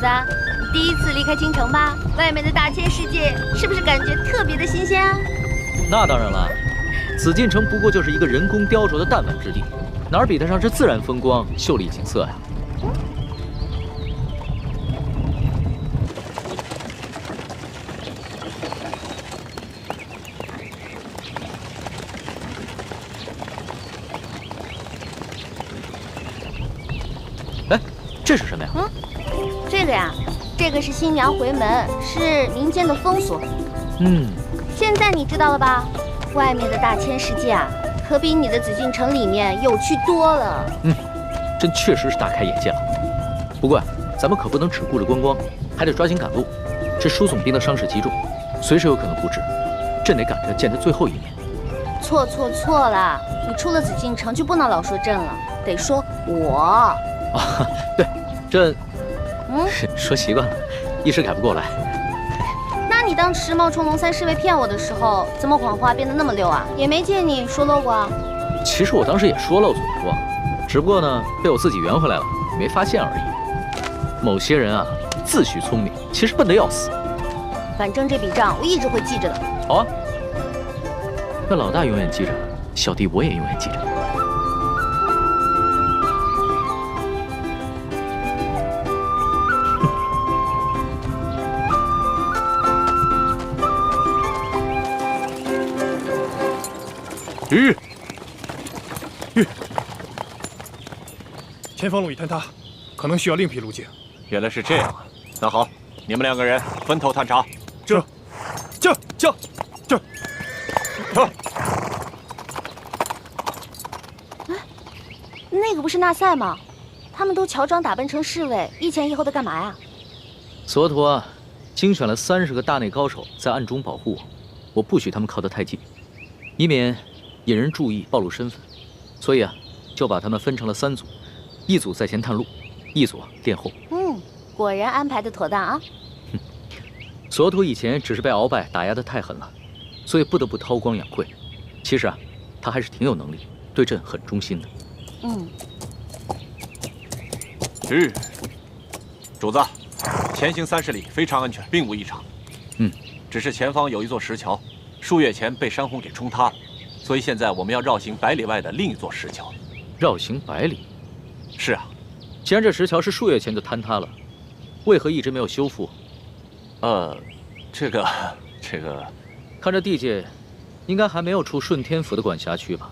子，你第一次离开京城吧？外面的大千世界是不是感觉特别的新鲜啊？那当然了，紫禁城不过就是一个人工雕琢的弹丸之地，哪儿比得上这自然风光、秀丽景色呀？哎，这是什么呀？这个呀，这个是新娘回门，是民间的风俗。现在你知道了吧？外面的大千世界啊，可比你的紫禁城里面有趣多了。真确实是大开眼界了。不过咱们可不能只顾着观光，还得抓紧赶路。这输送兵的伤势极重，随时有可能不治，朕得赶着见他最后一面。错了！你出了紫禁城就不能老说朕了，得说我。对，朕说习惯了，一时改不过来。那你当时冒充龙三侍卫骗我的时候，怎么谎话变得那么溜啊？也没见你说漏过啊。其实我当时也说漏嘴过，只不过呢，被我自己圆回来了，没发现而已。某些人啊，自诩聪明，其实笨得要死。反正这笔账我一直会记着的。好啊，那老大永远记着，小弟我也永远记着。前方路已坍塌，可能需要另辟路径。原来是这样啊！那好，你们2个人分头探查。这。那个不是纳赛吗？他们都乔装打扮成侍卫，一前一后的干嘛呀？索图啊，精选了30个大内高手在暗中保护我，我不许他们靠得太近，以免引人注意暴露身份。所以啊，就把他们分成了3组，一组在前探路，一组殿后。果然安排的妥当啊。索图以前只是被鳌拜打压得太狠了，所以不得不韬光养晦。其实啊，他还是挺有能力，对朕很忠心的。主子，前行30里非常安全，并无异常。只是前方有一座石桥，数月前被山洪给冲塌了，所以现在我们要绕行100里外的另一座石桥。绕行100里？是啊。既然这石桥是数月前就坍塌了，为何一直没有修复？这个，看这地界，应该还没有出顺天府的管辖区吧？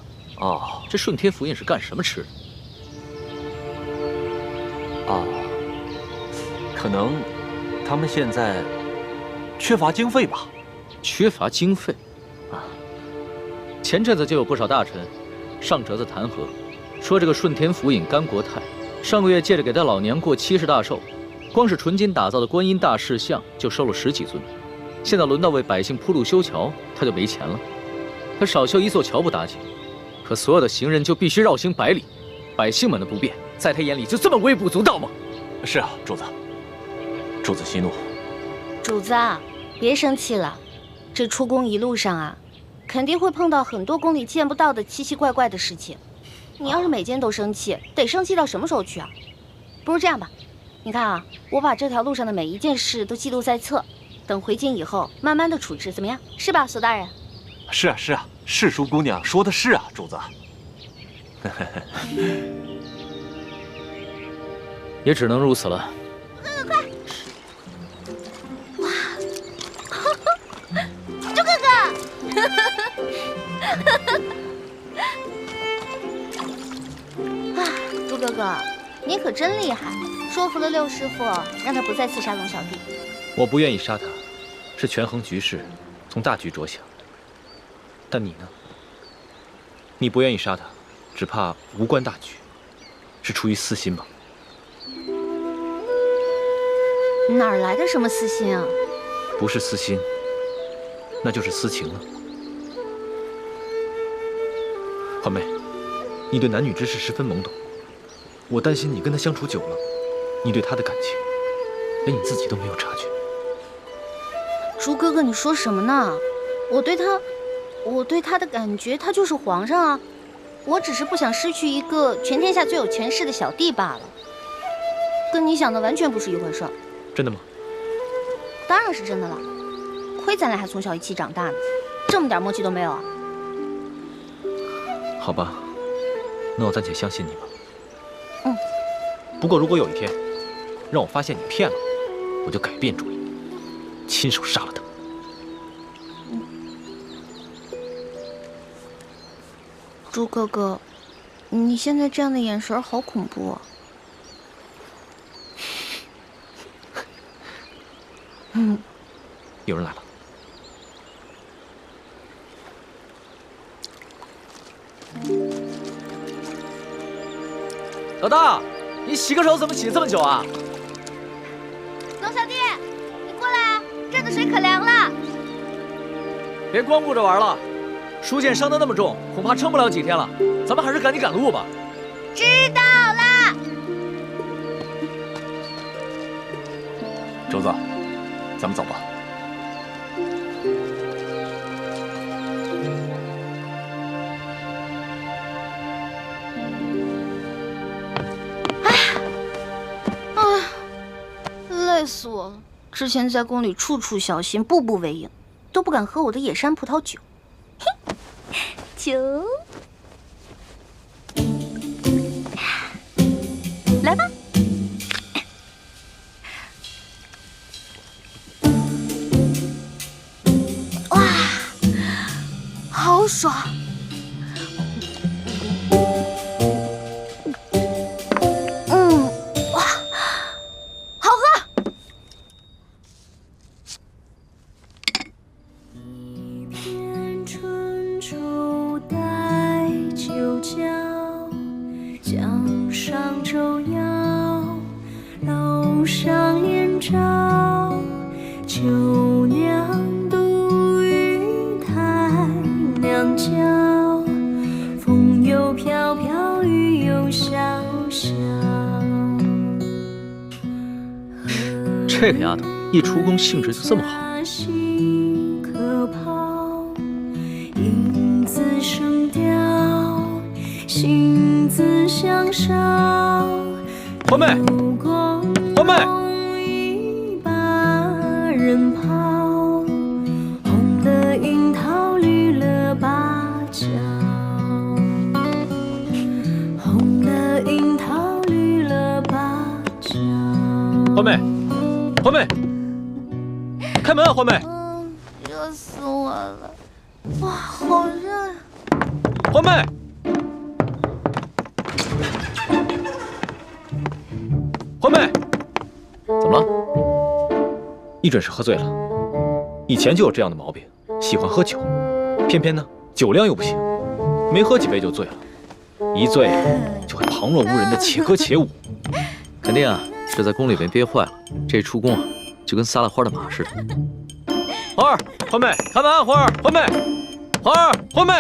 这顺天府尹是干什么吃的？可能他们现在缺乏经费吧？缺乏经费？前阵子就有不少大臣上折子弹劾，说这个顺天府尹甘国泰上个月借着给他老娘过70大寿，光是纯金打造的观音大士像就收了10几尊。现在轮到为百姓铺路修桥，他就没钱了。他少修一座桥不打紧，可所有的行人就必须绕行100里，百姓们的不便，在他眼里就这么微不足道吗？是啊，主子。主子息怒。主子啊，别生气了。这出宫一路上啊，肯定会碰到很多宫里见不到的奇奇怪怪的事情。你要是每件都生气，得生气到什么时候去啊？不如这样吧，你看啊，我把这条路上的每一件事都记录在册，等回京以后慢慢的处置，怎么样？是吧，索大人？是啊，世淑姑娘说的是啊，主子。也只能如此了。快！哇！猪哥哥！猪哥哥，你可真厉害，说服了六师傅，让他不再刺杀龙小弟。我不愿意杀他，是权衡局势，从大局着想。但你呢？你不愿意杀他，只怕无关大局，是出于私心吧？哪儿来的什么私心啊？不是私心，那就是私情了。环妹，你对男女之事十分懵懂，我担心你跟他相处久了，你对他的感情，连你自己都没有察觉。猪哥哥，你说什么呢？我对他的感觉，他就是皇上啊！我只是不想失去一个全天下最有权势的小弟罢了，跟你想的完全不是一回事儿。真的吗？当然是真的了，亏咱俩还从小一起长大呢，这么点默契都没有啊？好吧，那我暂且相信你吧。嗯。不过如果有一天让我发现你骗了我，我就改变主意，亲手杀了他。朱哥哥，你现在这样的眼神好恐怖啊！有人来了。老大，你洗个手怎么洗这么久啊？龙小弟，你过来啊，这儿的水可凉了。别光顾着玩了，书剑伤得那么重，恐怕撑不了几天了。咱们还是赶紧赶路吧。知道了。周子，咱们走吧。累死我了！之前在宫里处处小心，步步为营，都不敢喝我的野山葡萄酒。嘿，酒，来吧。哇，好爽！哇，好喝！一片春秋带酒浇，江上舟摇，楼上帘照，秋娘独语台娘娇，风又飘飘，雨又潇潇。这个丫头一出宫兴致就这么好。可抛，影自声调，心自相烧。欢妹，欢妹，一把人抛，红了樱桃，绿了芭蕉。红了樱桃，绿了芭蕉。欢妹，欢妹，开门啊，欢妹！热死我了！哇，好热呀！欢妹，欢妹，怎么了？你准是喝醉了。以前就有这样的毛病，喜欢喝酒，偏偏呢酒量又不行，没喝几杯就醉了，一醉就会旁若无人的且歌且舞。肯定啊，是在宫里面憋坏了，这出宫啊就跟撒了欢的马似的。花儿，欢妹，开门啊！花儿，欢妹，花儿，欢妹。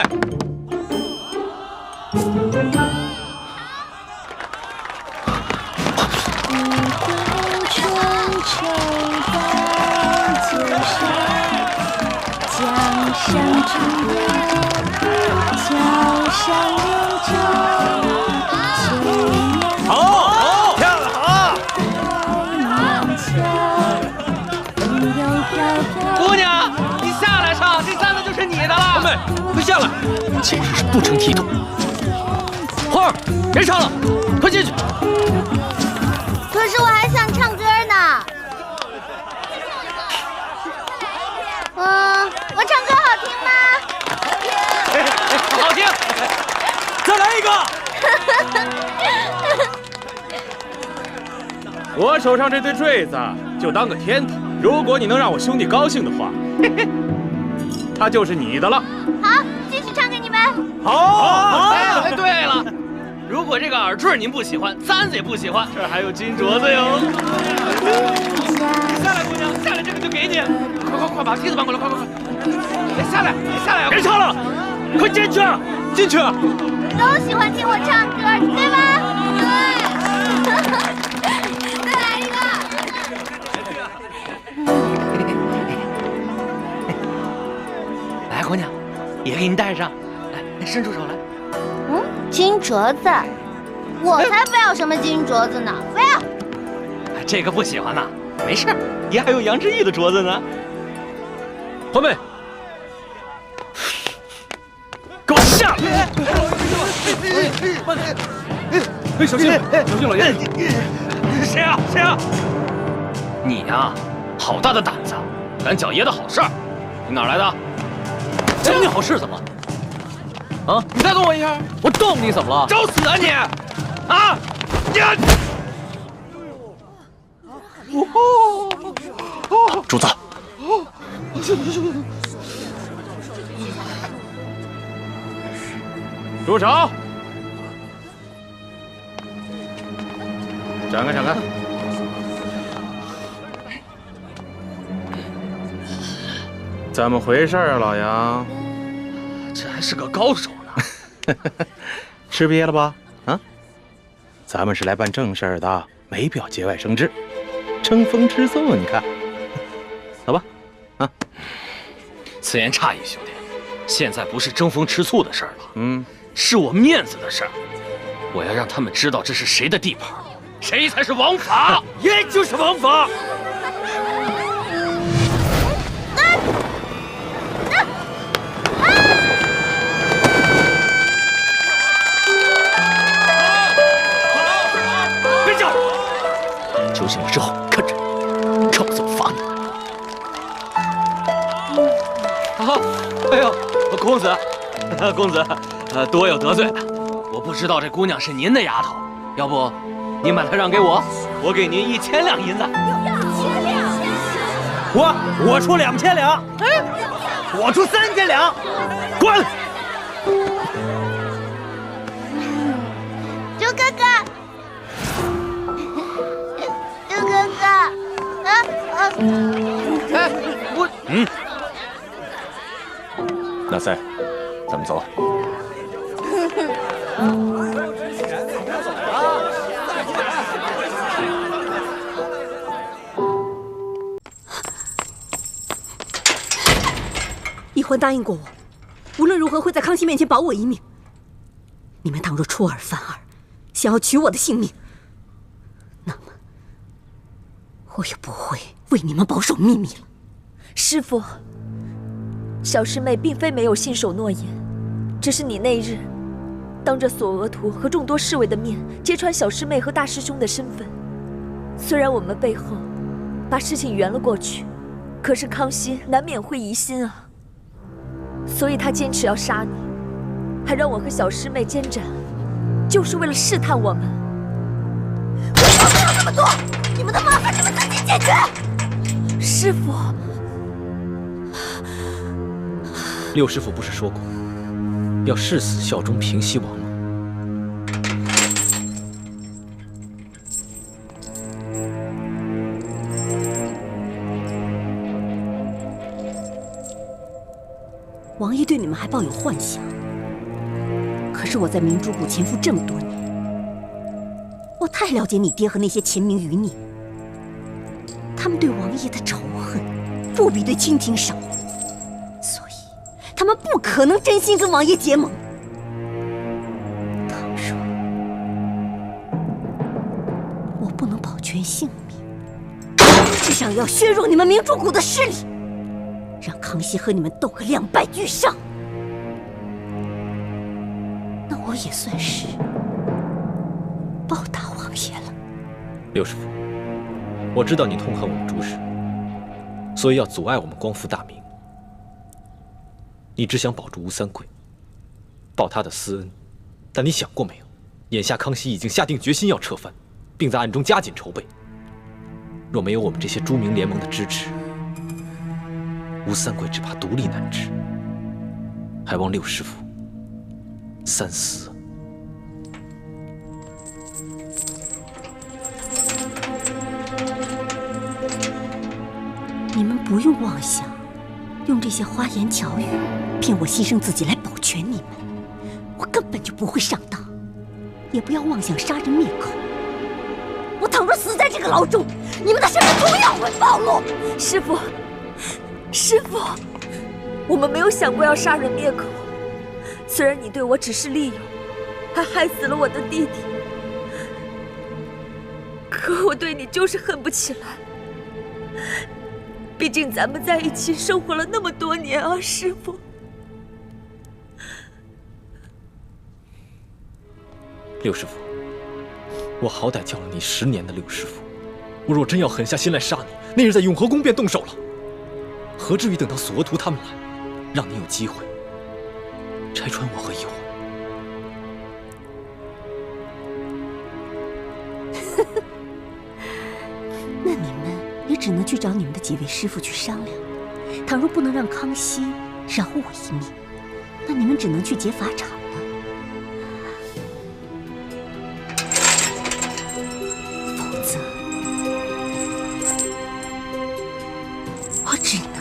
江上舟摇，桥上柳州，好，漂亮，好！姑娘，你下来唱，这扇子就是你的了。欢妹，快下来！简直是不成体统。花儿，别唱了，快进去。可是我还想唱歌呢。我唱歌好听吗？好听。再来一个。我手上这对坠子就当个天头，如果你能让我兄弟高兴的话，它就是你的了。好，继续唱给你们。好。哎，对了，如果这个耳坠您不喜欢，簪子也不喜欢，这儿还有金镯子哟。下来，姑娘，下来，这个就给你。快把梯子搬过来，快！下来呀！别唱了，快进去，进去。都喜欢听我唱歌，对吧？对。再来一个。来，姑娘，也给你戴上。来，伸出手来。金镯子，我才不要什么金镯子呢！不要。这个不喜欢呐？没事，爷还有杨志毅的镯子呢。环妹，给我下来！小心，小心，老爷！谁啊？谁啊？你呀，好大的胆子，敢搅爷的好事儿！你哪儿来的？搅你好事怎么了？啊！你再动我一下，我动你怎么了？找死啊你！啊！主子，住手！展开，展开！怎么回事啊，老杨？这还是个高手呢。吃瘪了吧？啊？咱们是来办正事儿的，没必要节外生枝，争风吃醋。你看，走吧。啊，此言差矣，兄弟。现在不是争风吃醋的事儿了，是我面子的事儿。我要让他们知道这是谁的地盘，谁才是王法。爷就是王法。别叫！酒醒了之后，看着，看我怎么罚你。哎呦，公子，公子，多有得罪了。我不知道这姑娘是您的丫头，要不您把她让给我，我给您1000两银子。我出2000两，我出3000两，滚！猪哥哥，猪哥哥，哎，我那赛，咱们走。一环答应过我，无论如何会在康熙面前保我一命。你们倘若出尔反尔，想要取我的性命，那么我也不会为你们保守秘密了。师父，小师妹并非没有信守诺言，只是你那日当着索额图和众多侍卫的面揭穿小师妹和大师兄的身份。虽然我们背后把事情圆了过去，可是康熙难免会疑心啊。所以他坚持要杀你，还让我和小师妹监斩，就是为了试探我们。我要不了那么多，你们的麻烦你们自己解决。师父，六师傅不是说过，要誓死效忠平西王吗？王爷对你们还抱有幻想，可是我在明珠谷潜伏这么多年，我太了解你爹和那些秦明余孽，他们对王爷的仇恨不比对亲情少，所以他们不可能真心跟王爷结盟。倘若我不能保全性命，至少要削弱你们明珠谷的势力，让康熙和你们斗个两败俱伤，那我也算是报答王爷了。六师傅，我知道你痛恨我们朱氏，所以要阻碍我们光复大明。你只想保住吴三桂，报他的私恩，但你想过没有？眼下康熙已经下定决心要撤藩，并在暗中加紧筹备。若没有我们这些朱明联盟的支持，吴三桂只怕独立难支，还望六师傅三思啊！你们不用妄想用这些花言巧语骗我牺牲自己来保全你们，我根本就不会上当。也不要妄想杀人灭口，我倘若死在这个牢中，你们的身份同样会暴露。师父，师父，我们没有想过要杀人灭口。虽然你对我只是利用，还害死了我的弟弟，可我对你就是恨不起来。毕竟咱们在一起生活了那么多年啊，师父。六师傅，我好歹叫了你10年的六师傅，我若真要狠下心来杀你，那日在永和宫便动手了，何至于等到索额图他们来，让你有机会拆穿我和易欢？那你们也只能去找你们的几位师傅去商量。倘若不能让康熙饶我一命，那你们只能去劫法场了。否则，我只能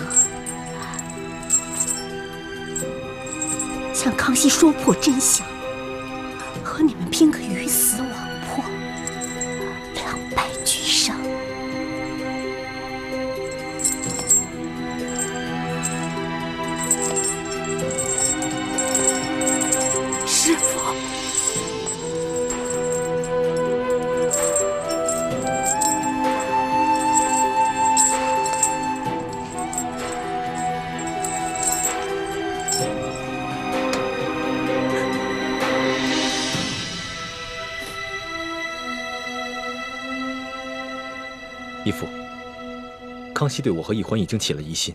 向康熙说破真相，和你们拼个鱼死网破，两败俱伤。师父，义父，康熙对我和易欢已经起了疑心。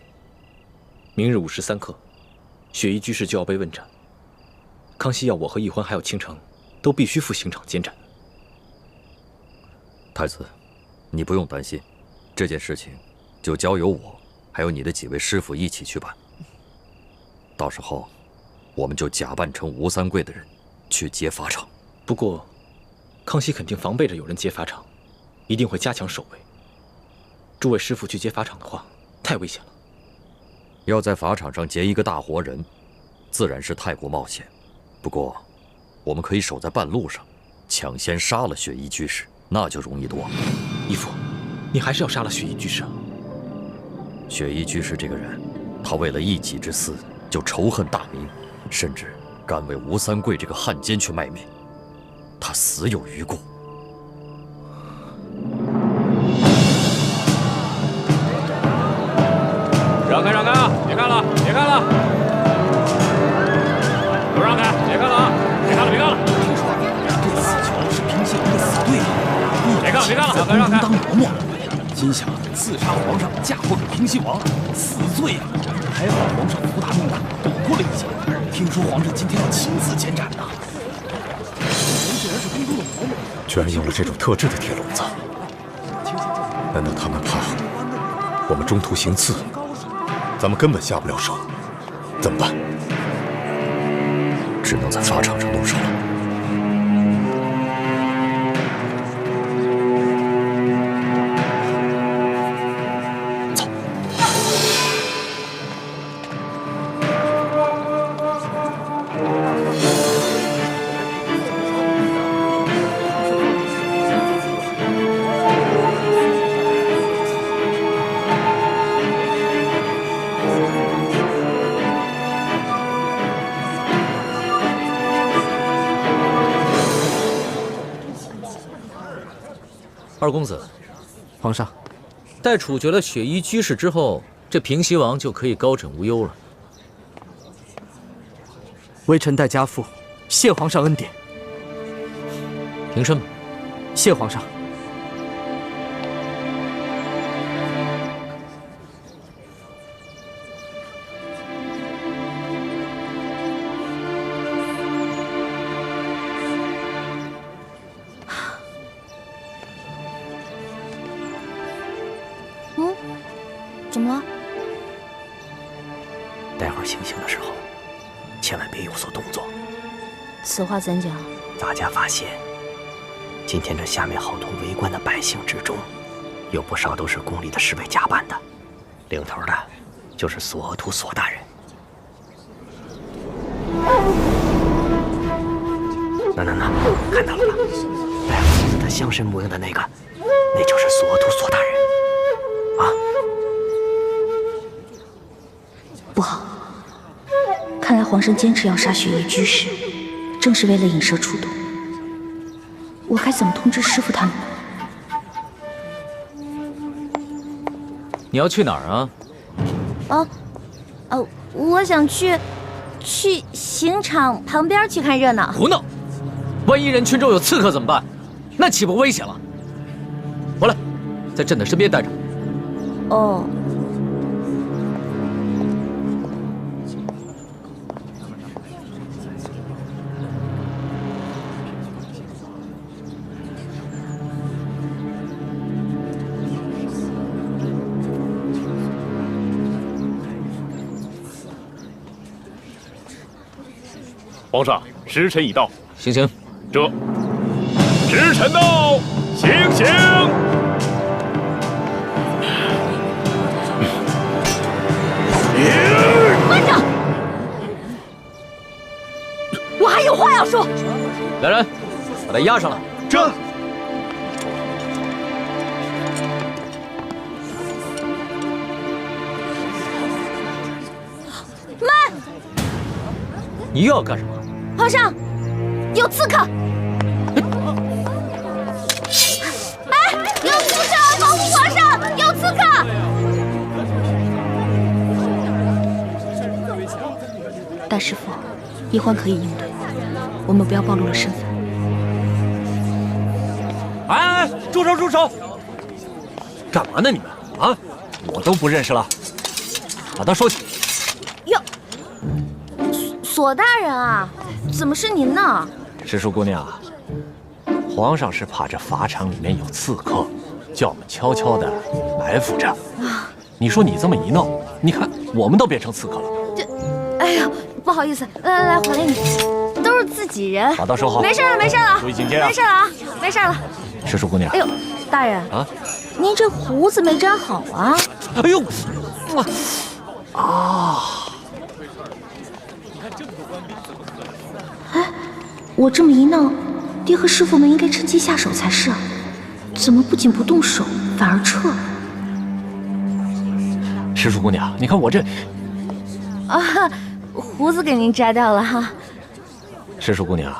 明日午时3刻，雪衣居士就要被问斩。康熙要我和易欢还有倾城都必须赴刑场监斩。太子，你不用担心，这件事情就交由我还有你的几位师傅一起去办。到时候，我们就假扮成吴三桂的人去劫法场。不过，康熙肯定防备着有人劫法场，一定会加强守卫。诸位师傅去劫法场的话，太危险了。要在法场上劫一个大活人，自然是太过冒险。不过，我们可以守在半路上，抢先杀了雪衣居士，那就容易多了。义父，你还是要杀了雪衣居士啊？雪衣居士这个人，他为了一己之私，就仇恨大明，甚至敢为吴三桂这个汉奸去卖命，他死有余辜。让开，让开啊！别看了，别看了！都让开，别看了啊！别看了，别看了！听说这死囚是平西王的死对头，别看了，别看了！在宫中当嬷嬷，心想刺杀皇上，嫁祸给平西王，死罪啊！还好皇上福大命大，躲过了一劫。听说皇上今天要亲自监斩呢。居然用了这种特制的铁笼子，难道他们怕我们中途行刺？咱们根本下不了手，怎么办？只能在法场上动手了。走。二公子，皇上，待处决了雪衣居士之后，这平西王就可以高枕无忧了。微臣代家父谢皇上恩典。平身吧。谢皇上。怎么了？待会儿行刑的时候，千万别有所动作。此话怎讲？大家发现，今天这下面好多围观的百姓之中，有不少都是宫里的侍卫假扮的，领头的就是索额图索大人。那，看到了吧？戴胡子的乡绅模样的那个，那就是索额图索大人。啊！不好，看来皇上坚持要杀雪衣居士，正是为了引蛇出洞。我该怎么通知师傅他们呢？你要去哪儿啊？我想去刑场旁边去看热闹。胡闹！万一人群中有刺客怎么办？那岂不危险了？回来，在朕的身边待着。哦。皇上，时辰已到，行刑。这，时辰到，行刑。慢着，我还有话要说。来人，把他押上来。这。慢！你又要干什么？皇上，有刺客！哎，有刺客！保护皇上！有刺客！大师傅，一欢可以应对，我们不要暴露了身份。哎，住手住手！干嘛呢你们啊？我都不认识了，把他收起。哟，索大人啊，怎么是您呢？石树姑娘，皇上是怕这法场里面有刺客，叫我们悄悄的埋伏着。你说你这么一闹，你看我们都变成刺客了。哎呀，不好意思，来，怀念你，都是自己人。把刀收好。没事了，没事了，注意警戒啊！没事了啊，没事了。石树姑娘，哎呦，大人啊，您这胡子没粘好啊！哎呦，啊！哎，我这么一闹，爹和师傅们应该趁机下手才是啊，怎么不仅不动手，反而撤了？石树姑娘，你看我这……啊，胡子给您摘掉了哈。石树姑娘，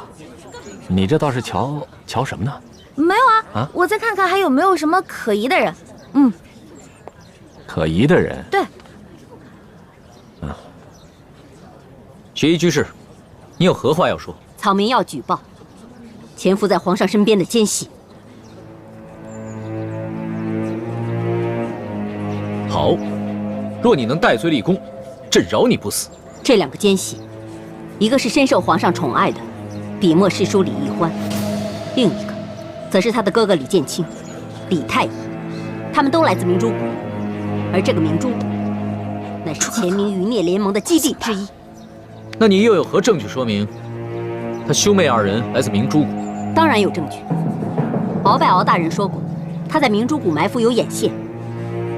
你这倒是瞧什么呢？没有啊，我再看看还有没有什么可疑的人。可疑的人？对。学医居士，你有何话要说？草民要举报潜伏在皇上身边的奸细。好，若你能戴罪立功，朕饶你不死。这两个奸细，一个是深受皇上宠爱的笔墨师叔李易欢，另一个则是他的哥哥李建清、李太医，他们都来自明珠谷，而这个明珠谷乃是前明余孽联盟的基地之一。那你又有何证据说明他兄妹二人来自明珠谷？当然有证据。鳌拜敖大人说过，他在明珠谷埋伏有眼线，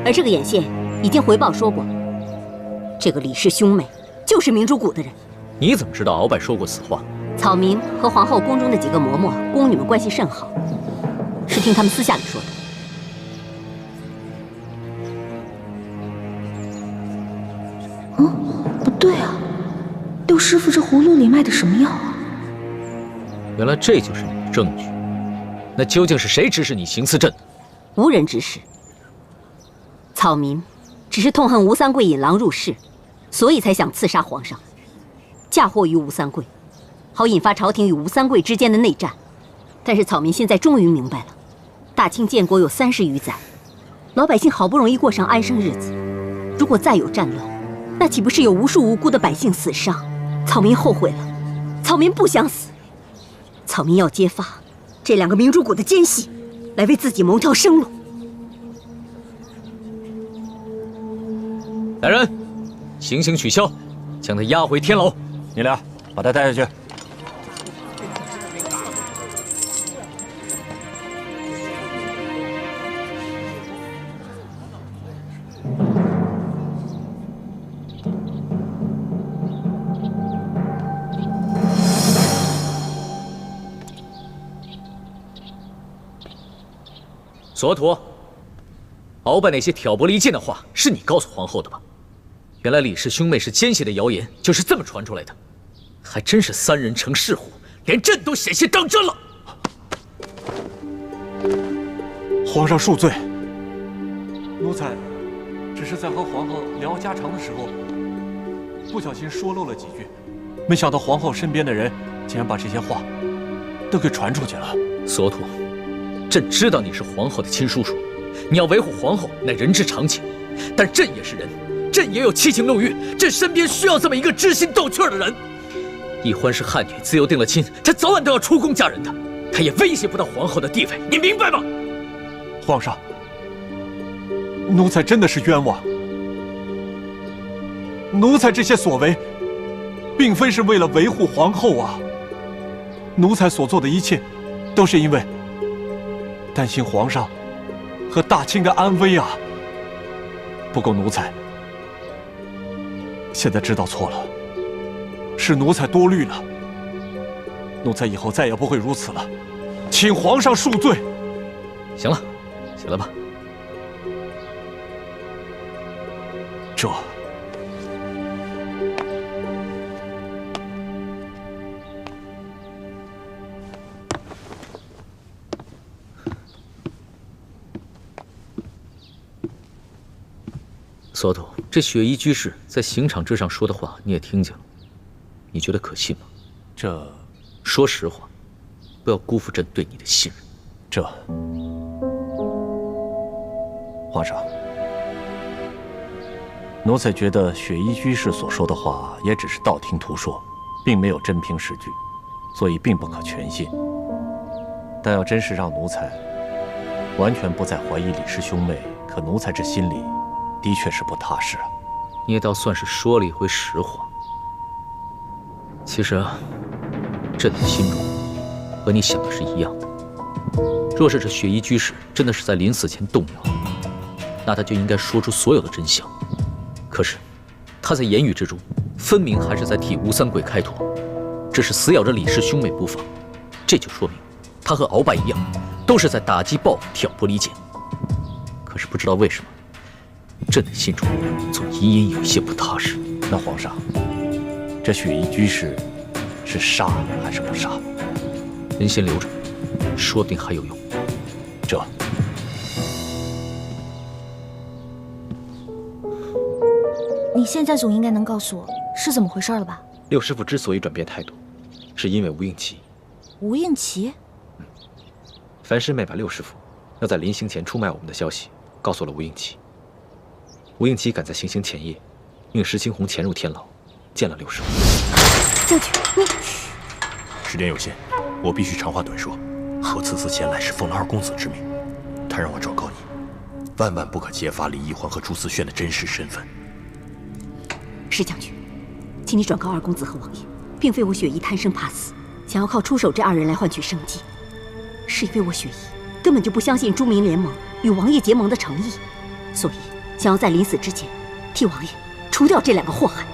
而这个眼线已经回报说过，这个李氏兄妹就是明珠谷的人。你怎么知道鳌拜说过此话？草民和皇后宫中的几个嬷嬷、宫女们关系甚好，是听他们私下里说的。不对啊，六师傅这葫芦里卖的什么药啊？原来这就是你的证据。那究竟是谁指使你行刺朕？无人指使。草民只是痛恨吴三桂引狼入室，所以才想刺杀皇上，嫁祸于吴三桂，好引发朝廷与吴三桂之间的内战。但是草民现在终于明白了，大清建国有30余载，老百姓好不容易过上安生日子，如果再有战乱，那岂不是有无数无辜的百姓死伤？草民后悔了，草民不想死，草民要揭发这两个明珠谷的奸细，来为自己谋条生路。来人，行刑取消，将他押回天牢。你俩把他带下去。索图，鳌拜那些挑拨离间的话，是你告诉皇后的吧？原来李氏兄妹是奸细的谣言就是这么传出来的，还真是3人成狮虎，连朕都险些当真了。皇上恕罪，奴才只是在和皇后聊家常的时候，不小心说漏了几句，没想到皇后身边的人竟然把这些话都给传出去了。索土，朕知道你是皇后的亲叔叔，你要维护皇后乃人之常情，但朕也是人，朕也有七情六欲，朕身边需要这么一个知心斗趣的人。奕欢是汉女，自幼定了亲，她早晚都要出宫嫁人的，她也威胁不到皇后的地位，你明白吗？皇上，奴才真的是冤枉。奴才这些所为，并非是为了维护皇后啊。奴才所做的一切，都是因为担心皇上和大清的安危啊。不过奴才现在知道错了，是奴才多虑了。奴才以后再也不会如此了，请皇上恕罪。行了，起来吧。这。索土，这雪衣居士在刑场之上说的话你也听见了，你觉得可信吗？说实话，不要辜负朕对你的信任。皇上，奴才觉得雪衣居士所说的话也只是道听途说，并没有真凭实据，所以并不可全信。但要真是让奴才完全不再怀疑李氏兄妹，可奴才这心里的确是不踏实啊。你也倒算是说了一回实话。其实啊，朕的心中和你想的是一样的。若是这雪衣居士真的是在临死前动摇，那他就应该说出所有的真相。可是他在言语之中，分明还是在替吴三桂开脱，只是死咬着李氏兄妹不放。这就说明他和鳌拜一样，都是在打击报复、挑拨离间。可是不知道为什么，朕的心中总隐隐有些不踏实。那皇上，这雪衣居士是杀还是不杀？人先留着，说不定还有用。你现在总应该能告诉我是怎么回事了吧？六师傅之所以转变态度，是因为吴应奇。吴应奇？樊师妹把六师傅要在临行前出卖我们的消息告诉了吴应奇。吴应奇赶在行刑前夜，命石青红潜入天牢，见了六师傅。将军，你时间有限，我必须长话短说。我此次前来是奉了二公子之命，他让我昭告你，万万不可揭发李义环和朱思炫的真实身份。石将军，请你转告二公子和王爷，并非我雪姨贪生怕死，想要靠出手这二人来换取生计，是因为我雪姨根本就不相信朱明联盟与王爷结盟的诚意，所以想要在临死之前替王爷除掉这两个祸害。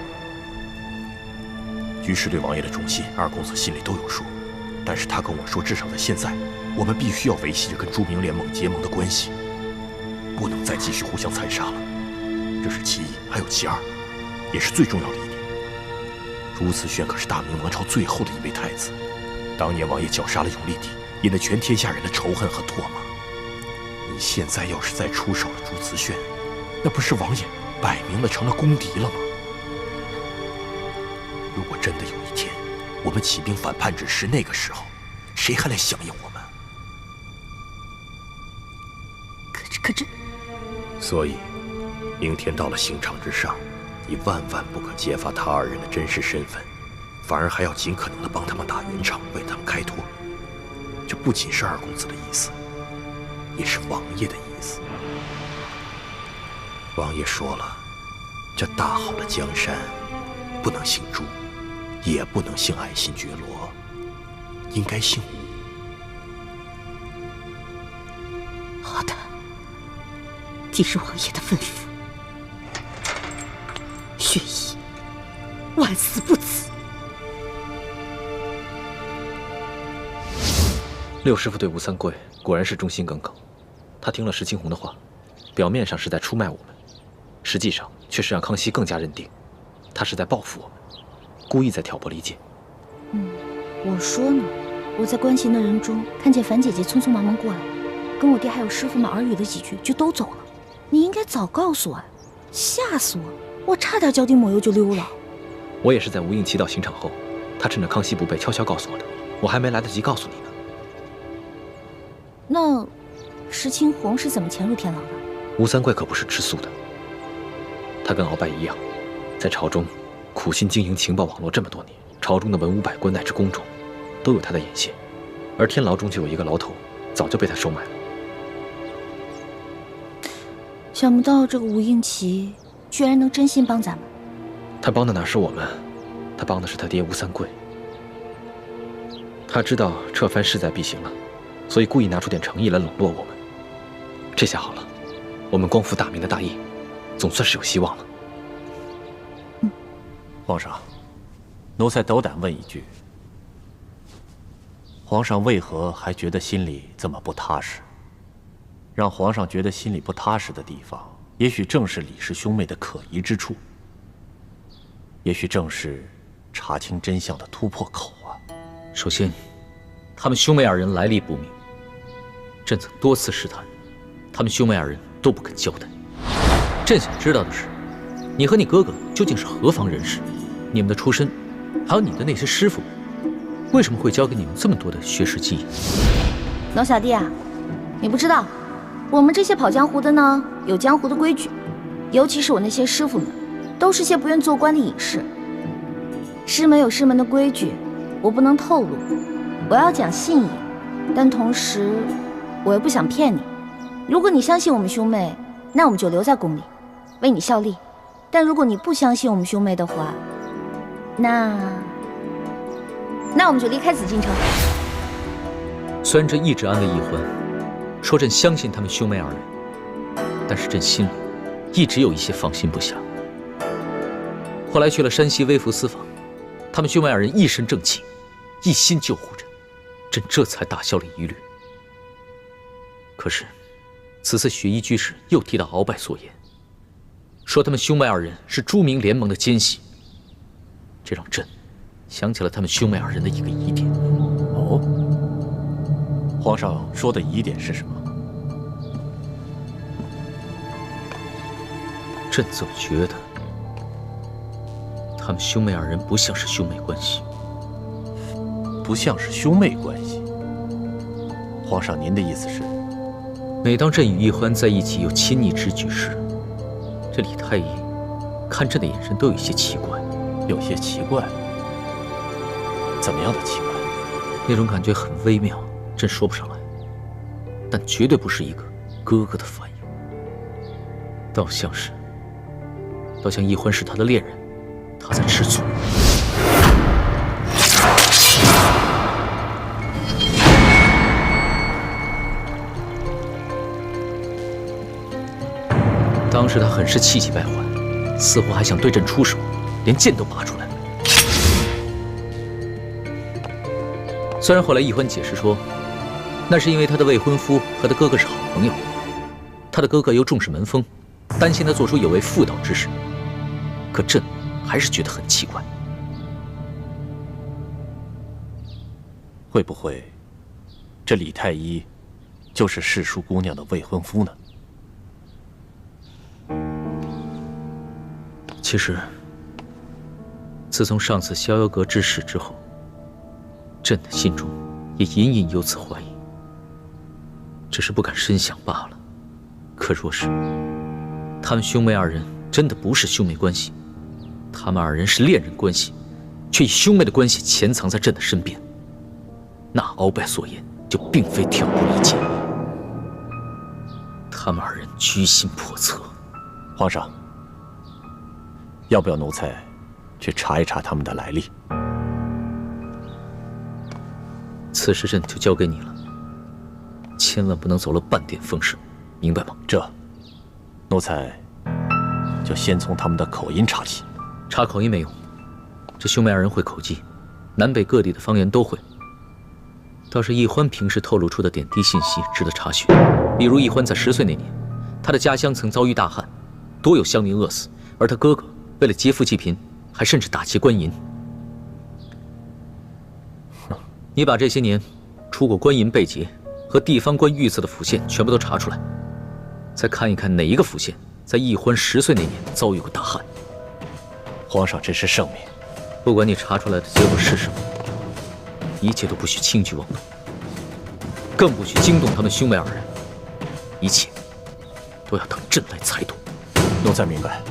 居士对王爷的忠心，二公子心里都有数，但是他跟我说，至少在现在，我们必须要维系着跟朱明联盟结盟的关系，不能再继续互相残杀了。这是其一，还有其二，也是最重要的一点。朱思炫可是大明王朝最后的一位太子，当年王爷绞杀了永历帝，引得全天下人的仇恨和唾骂。你现在要是再出手了朱思炫，那不是王爷摆明了成了公敌了吗？如果真的有一天我们起兵反叛之时，那个时候谁还来响应我们？可这……所以，明天到了刑场之上，你万万不可揭发他二人的真实身份，反而还要尽可能的帮他们打圆场，为他们开脱。这不仅是二公子的意思，也是王爷的意思。王爷说了，这大好的江山，不能姓朱，也不能姓矮信觉罗，应该姓吴。好的，既是王爷的吩咐，雪姨万死不辞。六师傅对吴三桂果然是忠心耿耿，他听了石青红的话，表面上是在出卖我们，实际上却是让康熙更加认定他是在报复我们，故意在挑拨离间。我说呢，我在关心的人中看见樊姐姐匆匆忙忙过来，跟我爹还有师傅们耳语了几句就都走了。你应该早告诉我。吓死我！我差点脚底抹油就溜了。我也是在吴应祈到刑场后，他趁着康熙不备悄悄告诉我的，我还没来得及告诉你呢。那石青红是怎么潜入天牢的？吴三桂可不是吃素的，他跟鳌拜一样，在朝中苦心经营情报网络这么多年，朝中的文武百官乃至宫中，都有他的眼线，而天牢中就有一个牢头，早就被他收买了。想不到这个吴应祈居然能真心帮咱们。他帮的哪是我们，他帮的是他爹吴三桂。他知道撤藩势在必行了，所以故意拿出点诚意来笼络我们。这下好了，我们光复大明的大业，总算是有希望了。皇上，奴才斗胆问一句：皇上为何还觉得心里这么不踏实？让皇上觉得心里不踏实的地方，也许正是李氏兄妹的可疑之处，也许正是查清真相的突破口啊！首先，他们兄妹二人来历不明，朕曾多次试探，他们兄妹二人都不肯交代。朕想知道的是，你和你哥哥究竟是何方人士？你们的出身，还有你的那些师傅们，为什么会教给你们这么多的学识技艺？老小弟啊，你不知道。我们这些跑江湖的呢，有江湖的规矩，尤其是我那些师傅们，都是些不愿做官的隐士。师门有师门的规矩，我不能透露。我要讲信义，但同时我又不想骗你。如果你相信我们兄妹，那我们就留在宫里，为你效力；但如果你不相信我们兄妹的话，那我们就离开紫禁城。虽然朕一直安慰奕欢，说朕相信他们兄妹二人，但是朕心里一直有一些放心不下。后来去了山西微服私访，他们兄妹二人一身正气，一心救护朕，朕这才打消了疑虑。可是，此次雪衣居士又提到鳌拜所言，说他们兄妹二人是朱明联盟的奸细，这让朕想起了他们兄妹二人的一个疑点。哦，皇上说的疑点是什么？朕总觉得他们兄妹二人不像是兄妹关系。不像是兄妹关系？皇上，您的意思是？每当朕与奕欢在一起有亲昵之举时，这李太医看朕的眼神都有些奇怪。有些奇怪？怎么样的奇怪？那种感觉很微妙，朕说不上来，但绝对不是一个哥哥的反应，倒像奕欢是他的恋人，他在吃醋。当时他很是气急败坏，似乎还想对朕出手，连剑都拔出来了。虽然后来奕欢解释说，那是因为他的未婚夫和他哥哥是好朋友，他的哥哥又重视门风，担心他做出有违妇道之事。可朕还是觉得很奇怪，会不会这李太医就是世淑姑娘的未婚夫呢？其实，自从上次逍遥阁之事之后，朕的心中也隐隐有此怀疑，只是不敢深想罢了。可若是他们兄妹二人真的不是兄妹关系，他们二人是恋人关系，却以兄妹的关系潜藏在朕的身边，那鳌拜所言就并非挑拨离间。他们二人居心叵测。皇上，要不要奴才去查一查他们的来历？此事朕就交给你了，千万不能走了半点风声，明白吗？这，奴才就先从他们的口音查起。查口音没用，这兄妹二人会口技，南北各地的方言都会。倒是奕欢平时透露出的点滴信息值得查询，例如奕欢在10岁那年，他的家乡曾遭遇大旱，多有乡民饿死，而他哥哥为了劫富济贫，还甚至打劫官银。你把这些年出过官银被劫和地方官遇刺的府县全部都查出来，再看一看哪一个府县在奕欢10岁那年遭遇过大旱。皇上真是圣明。不管你查出来的结果是什么，一切都不许轻举妄动，更不许惊动他们兄妹2人。一切都要等朕来裁夺。奴才明白。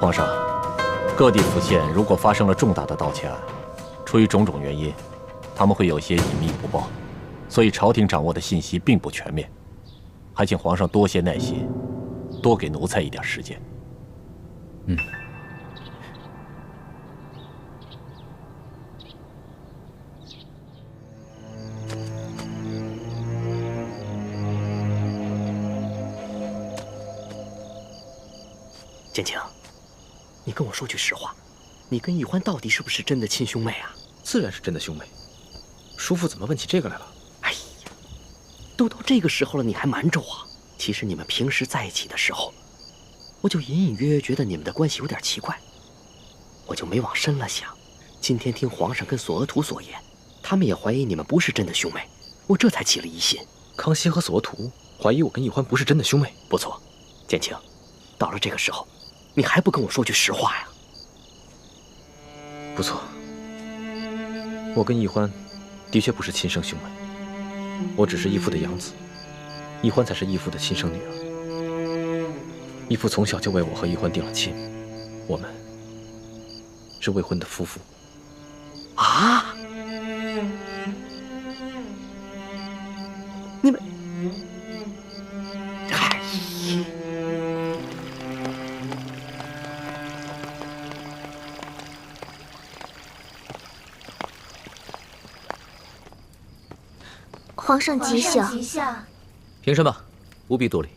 皇上，各地府县如果发生了重大的盗窃案，出于种种原因，他们会有些隐秘不报，所以朝廷掌握的信息并不全面。还请皇上多些耐心，多给奴才一点时间。嗯。建清，你跟我说句实话，你跟奕欢到底是不是真的亲兄妹啊？自然是真的兄妹。叔父怎么问起这个来了？哎呀，都到这个时候了，你还瞒着我？其实你们平时在一起的时候，我就隐隐约约觉得你们的关系有点奇怪，我就没往深了想。今天听皇上跟索额图所言，他们也怀疑你们不是真的兄妹，我这才起了疑心。康熙和索额图怀疑我跟奕欢不是真的兄妹？不错，建清，到了这个时候，你还不跟我说句实话呀？不错，我跟奕欢的确不是亲生兄妹，我只是义父的养子，奕欢才是义父的亲生女儿。义父从小就为我和奕欢定了亲，我们是未婚的夫妇。啊？你们，嗨！皇上吉祥。凭什么？不必多礼。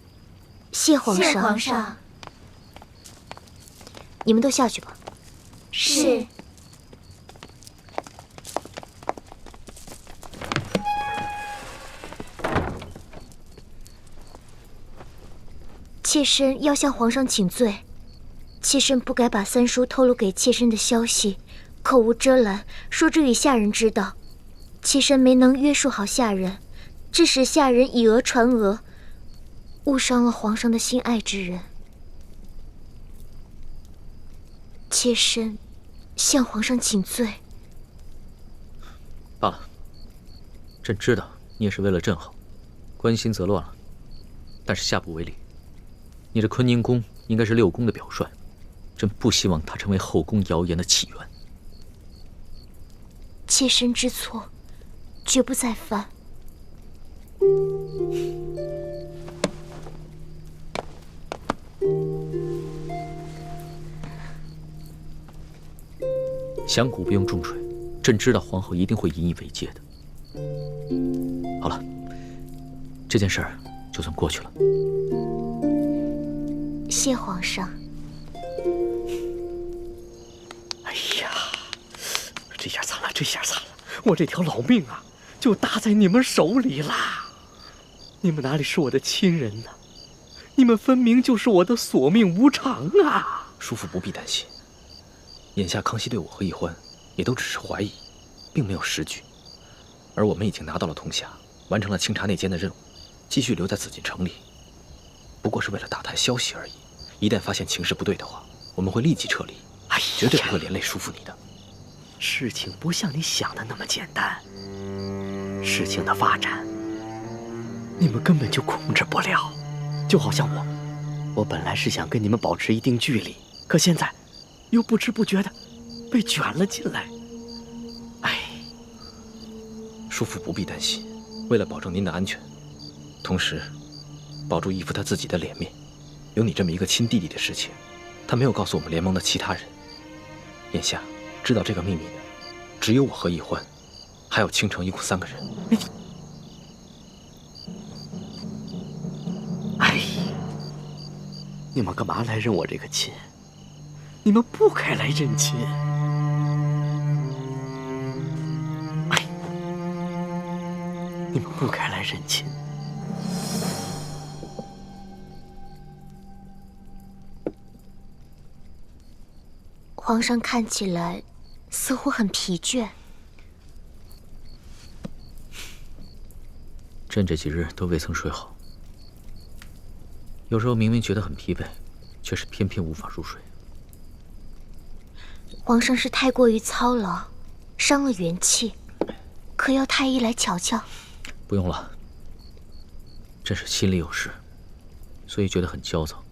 谢皇上。谢皇上。你们都下去吧。是。妾身要向皇上请罪，妾身不该把三叔透露给妾身的消息口无遮拦，说之与下人知道。妾身没能约束好下人，致使下人以讹传讹，误伤了皇上的心爱之人。妾身向皇上请罪。罢了，朕知道你也是为了朕好，关心则乱了，但是下不为例。你的坤宁宫应该是6宫的表率，朕不希望它成为后宫谣言的起源。妾身知错，绝不再犯。响鼓不用重锤，朕知道皇后一定会引以为戒的。好了，这件事儿就算过去了。谢皇上。哎呀，这下惨了，这下惨了！我这条老命啊，就搭在你们手里啦！你们哪里是我的亲人呢？你们分明就是我的索命无常啊！叔父不必担心，眼下康熙对我和奕欢也都只是怀疑，并没有实据。而我们已经拿到了铜匣，完成了清查内奸的任务，继续留在紫禁城里，不过是为了打探消息而已。一旦发现情势不对的话，我们会立即撤离，绝对不会连累叔父你的。事情不像你想的那么简单，事情的发展，你们根本就控制不了。就好像我本来是想跟你们保持一定距离，可现在又不知不觉的被卷了进来。哎，叔父不必担心，为了保证您的安全，同时保住义父他自己的脸面，有你这么一个亲弟弟的事情，他没有告诉我们联盟的其他人。眼下知道这个秘密的，只有我和奕欢，还有倾城一共3个人。哎，你们干嘛来认我这个亲？你们不该来认亲。哎，你们不该来认亲。皇上看起来似乎很疲倦。朕这几日都未曾睡好。有时候明明觉得很疲惫，却是偏偏无法入睡。皇上是太过于操劳，伤了元气，可要太医来瞧瞧。不用了，朕是心里有事，所以觉得很焦躁，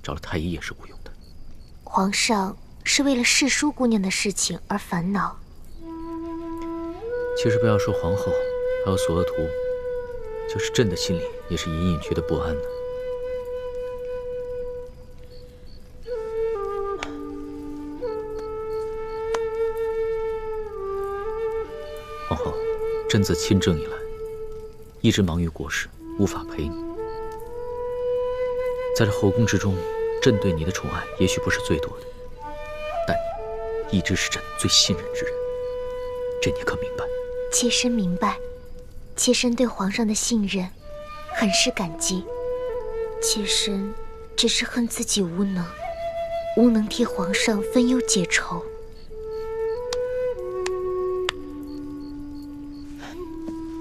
找了太医也是无用的。皇上是为了世淑姑娘的事情而烦恼。其实不要说皇后，还有索额图，就是朕的心里也是隐隐觉得不安的。皇后，朕自亲政以来，一直忙于国事，无法陪你。在这后宫之中，朕对你的宠爱也许不是最多的，但你一直是朕最信任之人，这你可明白？妾身明白，妾身对皇上的信任很是感激。妾身只是恨自己无能，无能替皇上分忧解愁。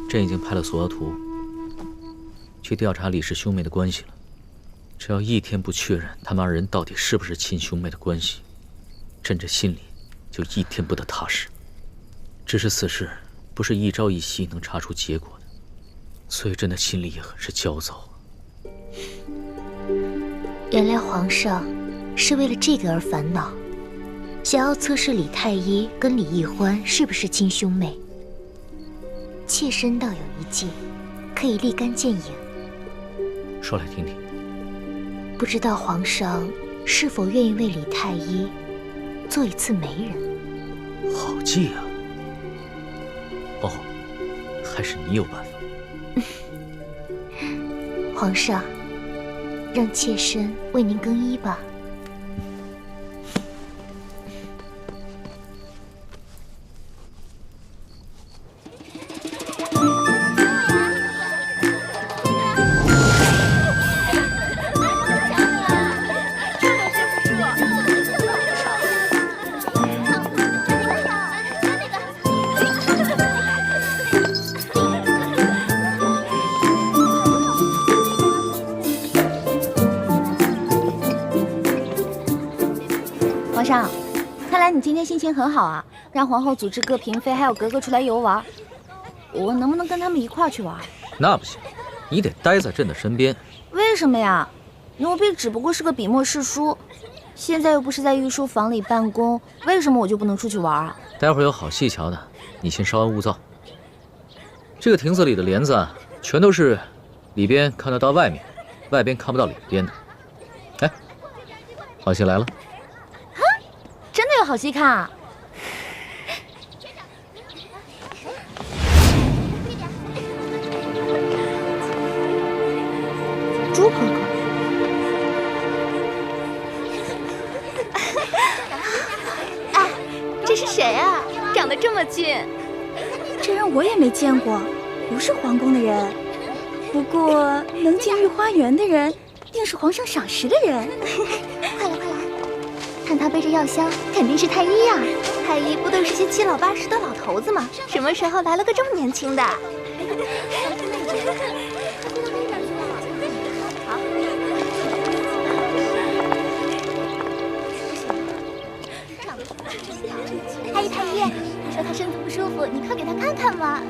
朕已经派了索额图去调查李氏兄妹的关系了。只要一天不确认他们二人到底是不是亲兄妹的关系，朕这心里就一天不得踏实。只是此事不是一朝一夕能查出结果的，所以朕的心里也很是焦躁。原来皇上是为了这个而烦恼，想要测试李太医跟李易欢是不是亲兄妹。妾身倒有一计，可以立竿见影。说来听听。不知道皇上是否愿意为李太医做一次媒人？好计啊！皇后，还是你有办法。皇上，让妾身为您更衣吧。皇上，看来你今天心情很好啊，让皇后组织各嫔妃还有格格出来游玩，我能不能跟他们一块儿去玩？那不行，你得待在朕的身边。为什么呀？奴婢只不过是个笔墨侍书，现在又不是在御书房里办公，为什么我就不能出去玩啊？待会儿有好戏瞧的，你先稍安勿躁。这个亭子里的帘子啊，全都是里边看得到外面，外边看不到里边的。哎，好戏来了！真的有好戏看啊！朱哥哥，哎，这是谁啊？长得这么俊，这人我也没见过，不是皇宫的人。不过能进御花园的人，定是皇上赏识的人。快来快来！看他背着药箱，肯定是太医呀！太医不都是些7老80的老头子吗？什么时候来了个这么年轻的？太医太医，他说他身子不舒服，你快给他看看嘛！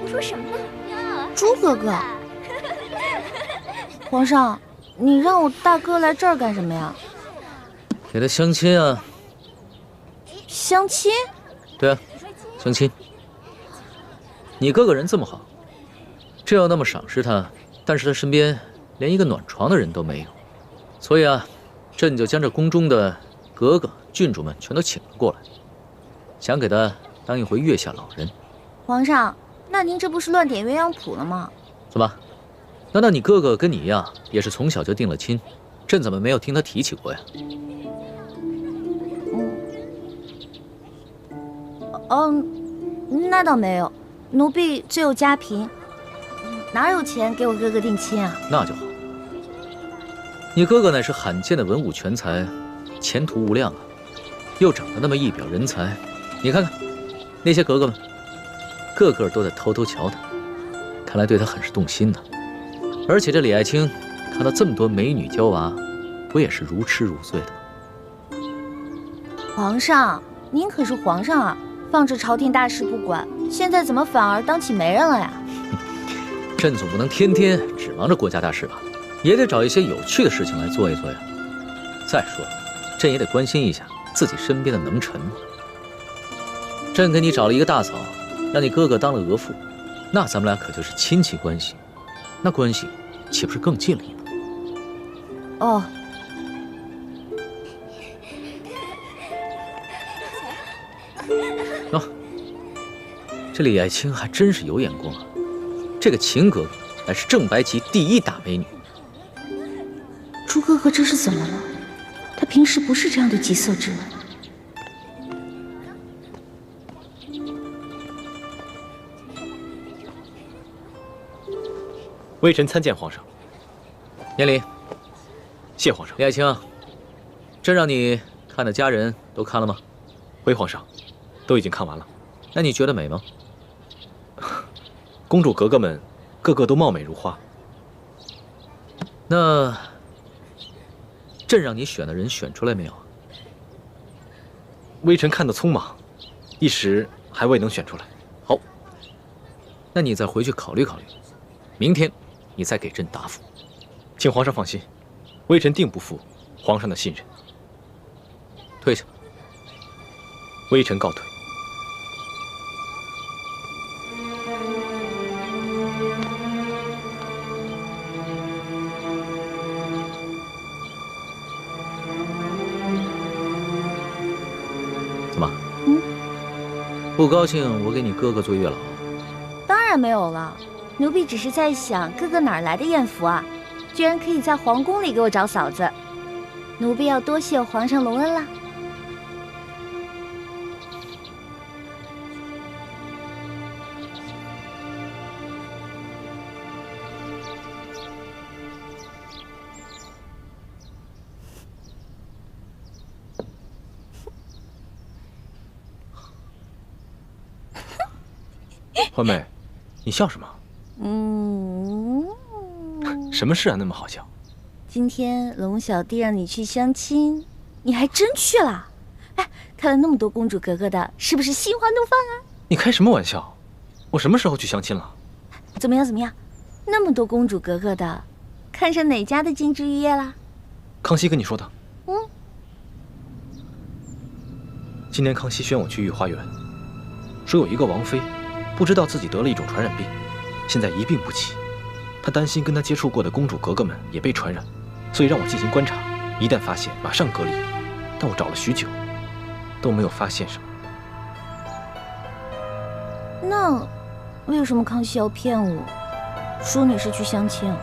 胡说什么呢？朱哥哥，皇上，你让我大哥来这儿干什么呀？给他相亲啊！相亲？对啊，相亲。你哥哥人这么好，朕要那么赏识他，但是他身边连一个暖床的人都没有，所以啊，朕就将这宫中的格格、郡主们全都请了过来，想给他当一回月下老人。皇上，那您这不是乱点鸳鸯谱了吗？怎么？难道你哥哥跟你一样，也是从小就定了亲？朕怎么没有听他提起过呀？那倒没有，奴婢最有家贫，哪有钱给我哥哥定亲啊？那就好。你哥哥乃是罕见的文武全才，前途无量啊，又长得那么一表人才，你看看那些格格们，个个都在偷偷瞧他，看来对他很是动心呢。而且这李爱卿看到这么多美女娇娃，不也是如痴如醉的吗？皇上，您可是皇上啊，放着朝廷大事不管，现在怎么反而当起媒人了呀？朕总不能天天只忙着国家大事吧，也得找一些有趣的事情来做一做呀。再说了，朕也得关心一下自己身边的能臣嘛。朕给你找了一个大嫂，让你哥哥当了额驸，那咱们俩可就是亲戚关系，那关系岂不是更近了一步？哦。哦，这李爱卿还真是有眼光啊！这个秦格格乃是正白旗第1大美女。朱哥哥这是怎么了？他平时不是这样的急色之人。微臣参见皇上。免礼。谢皇上。李爱卿，朕让你看的佳人都看了吗？回皇上，都已经看完了。那你觉得美吗？公主格格们个个都貌美如花。那朕让你选的人选出来没有？微臣看得匆忙，一时还未能选出来。好，那你再回去考虑考虑，明天你再给朕答复。请皇上放心，微臣定不负皇上的信任。退下。微臣告退。怎么？不高兴我给你哥哥做月老？当然没有了，奴婢只是在想，哥哥哪来的艳福啊？居然可以在皇宫里给我找嫂子，奴婢要多谢皇上隆恩啦。欢妹，你笑什么？什么事啊，那么好笑？今天龙小弟让你去相亲，你还真去了？哎，看了那么多公主格格的，是不是心花怒放啊？你开什么玩笑？我什么时候去相亲了？怎么样？怎么样？那么多公主格格的，看上哪家的金枝玉叶啦？康熙跟你说的。今年康熙宣我去御花园，说有一个王妃，不知道自己得了一种传染病，现在一病不起。他担心跟他接触过的公主格格们也被传染，所以让我进行观察，一旦发现马上隔离。但我找了许久，都没有发现什么。那为什么康熙要骗我，说你是去相亲啊？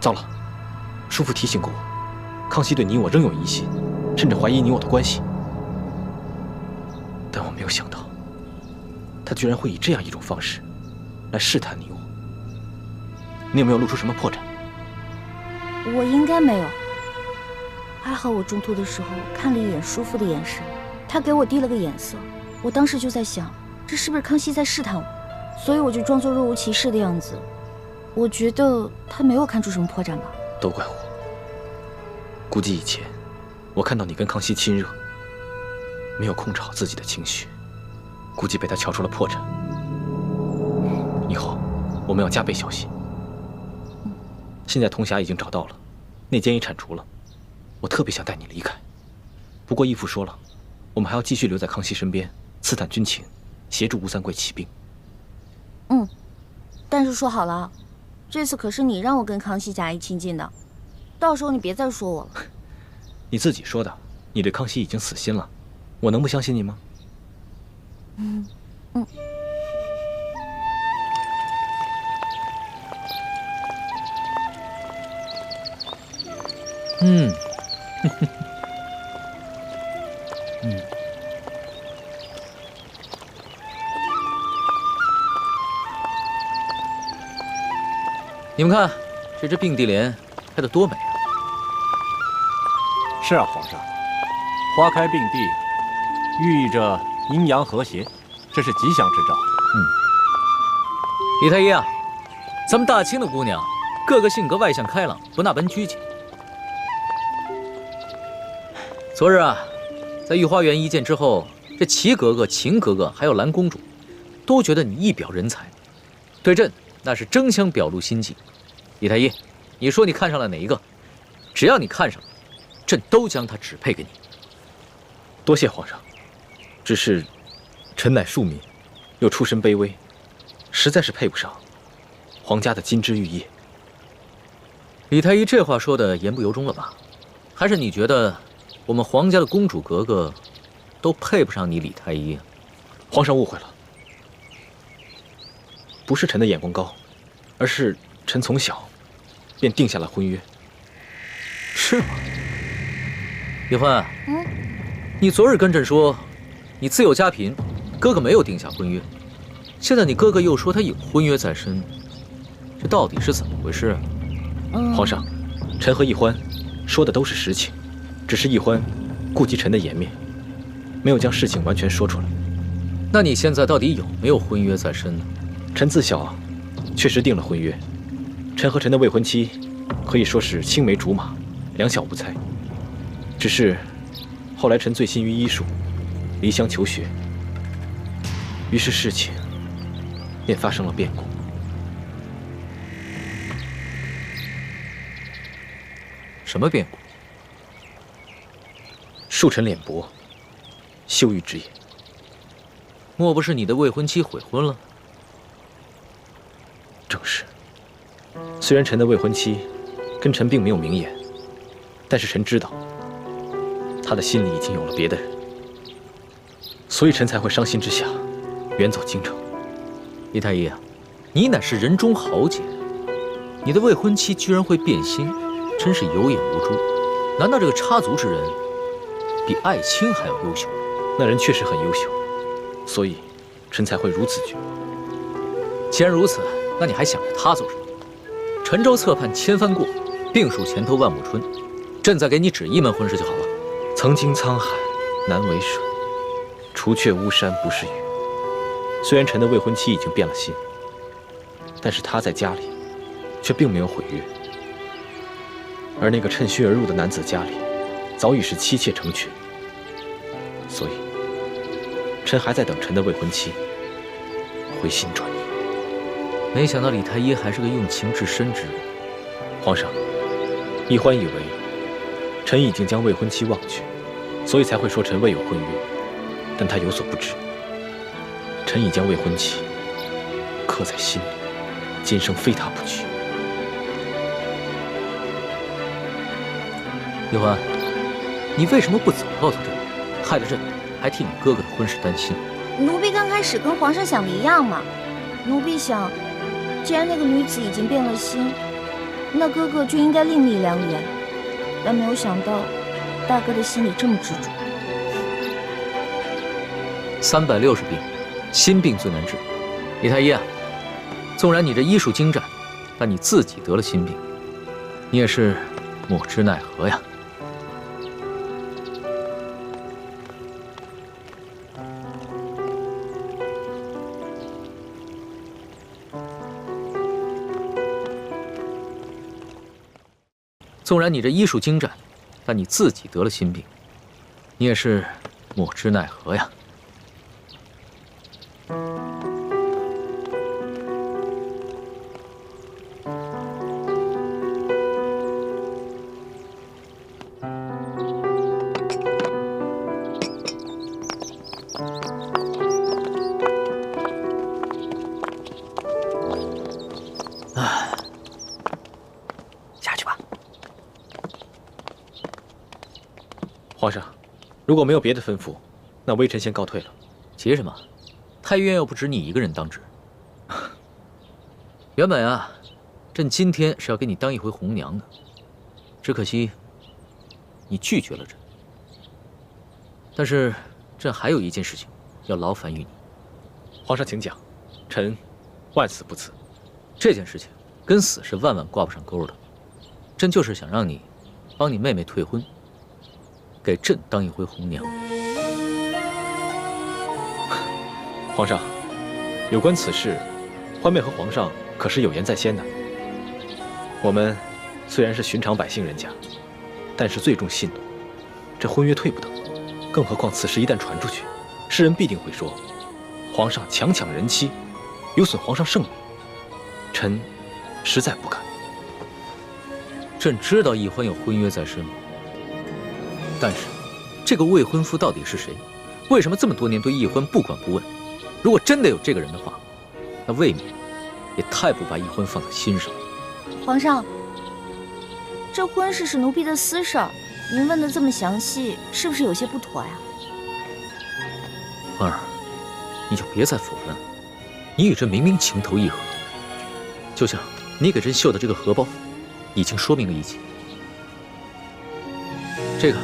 糟了，叔父提醒过我，康熙对你我仍有疑心，甚至怀疑你我的关系。但我没有想到，他居然会以这样一种方式来试探你我。你有没有露出什么破绽？我应该没有。还好我中途的时候看了一眼叔父的眼神，他给我递了个眼色，我当时就在想，这是不是康熙在试探我？所以我就装作若无其事的样子。我觉得他没有看出什么破绽吧。都怪我，估计以前我看到你跟康熙亲热，没有控制好自己的情绪，估计被他瞧出了破绽。以后我们要加倍小心。现在铜匣已经找到了，内奸也铲除了，我特别想带你离开。不过义父说了，我们还要继续留在康熙身边，刺探军情，协助吴三桂起兵。但是说好了，这次可是你让我跟康熙假意亲近的，到时候你别再说我了。你自己说的，你对康熙已经死心了，我能不相信你吗？你们看，这只并蒂莲开得多美啊！是啊，皇上，花开并蒂，寓意着阴阳和谐，这是吉祥之兆。李太医啊，咱们大清的姑娘，个个性格外向开朗，不那般拘谨。昨日啊，在御花园一见之后，这齐格格、秦格格还有兰公主，都觉得你一表人才，对朕那是争相表露心迹。李太医，你说你看上了哪一个？只要你看上了，朕都将她指配给你。多谢皇上，只是臣乃庶民，又出身卑微，实在是配不上皇家的金枝玉叶。李太医这话说的言不由衷了吧？还是你觉得我们皇家的公主格格都配不上你李太医啊？皇上误会了，不是臣的眼光高，而是臣从小便定下了婚约。是吗？李欢，你昨日跟朕说，你自幼家贫，哥哥没有定下婚约。现在你哥哥又说他有婚约在身，这到底是怎么回事？皇上，臣和奕欢说的都是实情，只是奕欢顾及臣的颜面，没有将事情完全说出来。那你现在到底有没有婚约在身呢？臣自小确实定了婚约，臣和臣的未婚妻可以说是青梅竹马，两小无猜。只是后来臣醉心于医术，离乡求学，于是事情便发生了变故。什么变故？恕臣脸薄，羞于直言。莫不是你的未婚妻悔婚了？正是。虽然臣的未婚妻跟臣并没有明言，但是臣知道，她的心里已经有了别的人，所以臣才会伤心之下远走京城。李太医啊，你乃是人中豪杰，你的未婚妻居然会变心，真是有眼无珠。难道这个插足之人比爱卿还要优秀？那人确实很优秀，所以臣才会如此觉。既然如此，那你还想着他做什么？沉舟侧畔千帆过，病树前头万木春。朕再给你指一门婚事就好了。曾经沧海难为水，除却巫山不是雨。虽然臣的未婚妻已经变了心，但是她在家里却并没有毁约。而那个趁虚而入的男子家里早已是妻妾成群，所以臣还在等臣的未婚妻回心转意。没想到李太医还是个用情至深之人。皇上，奕欢以为臣已经将未婚妻忘却，所以才会说臣未有婚约，但他有所不知，臣已将未婚妻刻在心里，今生非她不娶。奕欢，你为什么不早告诉朕，害得朕还替你哥哥的婚事担心？奴婢刚开始跟皇上想的一样嘛。奴婢想，既然那个女子已经变了心，那哥哥就应该另觅良缘。但没有想到，大哥的心里这么执着。360病，心病最难治。李太医啊，纵然你这医术精湛，但你自己得了心病，你也是莫之奈何呀。纵然你这医术精湛，但你自己得了心病，你也是莫之奈何呀。皇上，如果没有别的吩咐，那微臣先告退了。急什么？太医院又不止你一个人当值。原本啊，朕今天是要给你当一回红娘的，只可惜你拒绝了朕。但是朕还有一件事情要劳烦于你。皇上请讲，臣万死不辞。这件事情跟死是万万挂不上钩的。朕就是想让你帮你妹妹退婚，给朕当一回红娘。皇上，有关此事，欢妹和皇上可是有言在先的。我们虽然是寻常百姓人家，但是最重信诺，这婚约退不得。更何况此事一旦传出去，世人必定会说，皇上强抢人妻，有损皇上圣誉。臣实在不敢。朕知道奕欢有婚约在身，但是这个未婚夫到底是谁？为什么这么多年对奕欢不管不问？如果真的有这个人的话，那未免也太不把奕欢放在心上了。皇上，这婚事是奴婢的私事儿，您问的这么详细，是不是有些不妥呀？欢儿，你就别再否认了。你与朕明明情投意合，就像你给朕绣的这个荷包，已经说明了一切。这个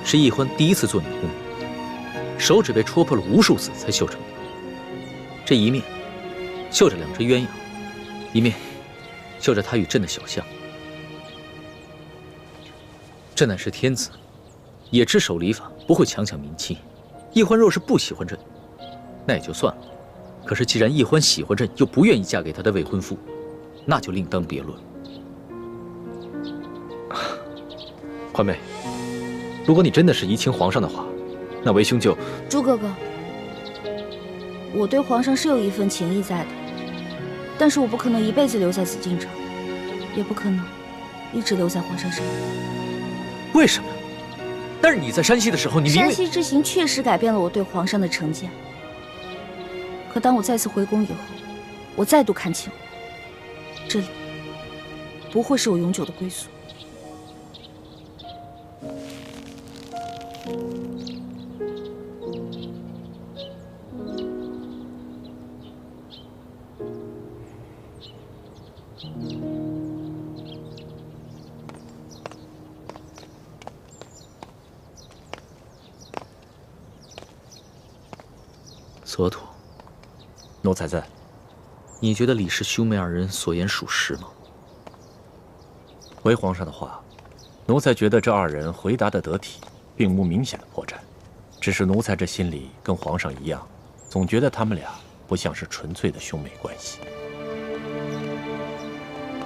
是奕欢第一次做你的宫女，手指被戳破了无数次才绣成的。这一面绣着两只鸳鸯，一面绣着他与朕的小像。朕乃是天子，也知守礼法，不会强抢民妻。奕欢若是不喜欢朕，那也就算了。可是既然奕欢喜欢朕，又不愿意嫁给他的未婚夫，那就另当别论了。欢妹，如果你真的是怡情皇上的话，那为兄就……朱哥哥，我对皇上是有一份情谊在的，但是我不可能一辈子留在紫禁城，也不可能一直留在皇上身边。为什么？但是你在山西的时候，你明明……山西之行确实改变了我对皇上的成见。可当我再次回宫以后，我再度看清，这里不会是我永久的归宿。索土，奴才在。你觉得李氏兄妹二人所言属实吗？回皇上的话，奴才觉得这二人回答的得体，并无明显的破绽。只是奴才这心里跟皇上一样，总觉得他们俩不像是纯粹的兄妹关系。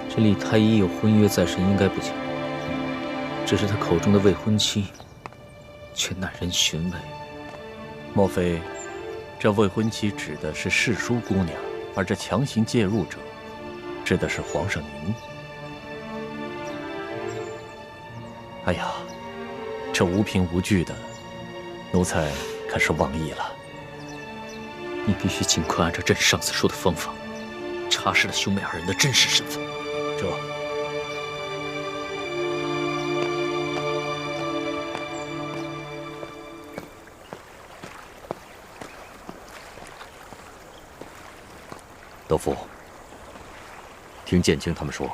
这李太医有婚约在身，应该不假。只是他口中的未婚妻，却耐人寻味。莫非这未婚妻指的是世淑姑娘，而这强行介入者，指的是皇上您？哎呀，这无凭无据的，奴才可是忘意了。你必须尽快按照朕上次说的方法，查实了兄妹二人的真实身份。这。德福，听建清他们说，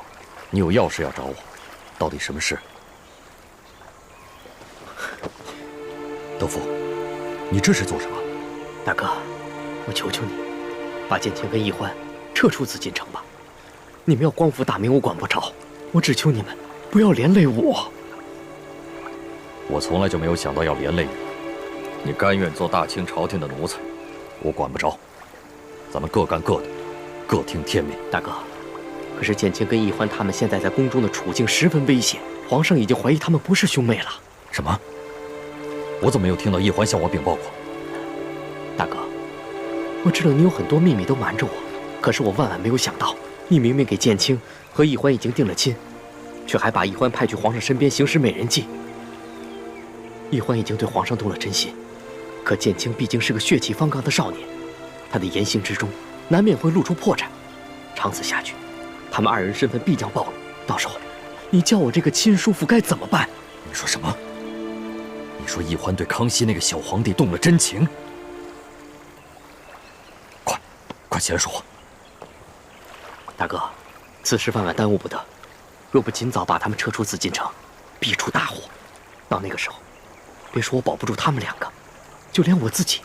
你有要事要找我，到底什么事？德福，你这是做什么？大哥，我求求你，把建清跟奕欢撤出紫禁城吧。你们要光复大明，我管不着。我只求你们不要连累我。我从来就没有想到要连累你。你甘愿做大清朝廷的奴才，我管不着。咱们各干各的，各听天命。大哥，可是建清跟奕欢他们现在在宫中的处境十分危险，皇上已经怀疑他们不是兄妹了。什么？我怎么没有听到奕欢向我禀报过？大哥，我知道你有很多秘密都瞒着我，可是我万万没有想到，你明明给建清和奕欢已经定了亲，却还把奕欢派去皇上身边行使美人计。奕欢已经对皇上动了真心，可建清毕竟是个血气方刚的少年，他的言行之中难免会露出破绽。长此下去，他们二人身份必将暴露，到时候你叫我这个亲叔父该怎么办？你说什么？你说奕欢对康熙那个小皇帝动了真情？快起来说话！大哥，此事万万耽误不得，若不尽早把他们撤出紫禁城，必出大祸。到那个时候，别说我保不住他们两个，就连我自己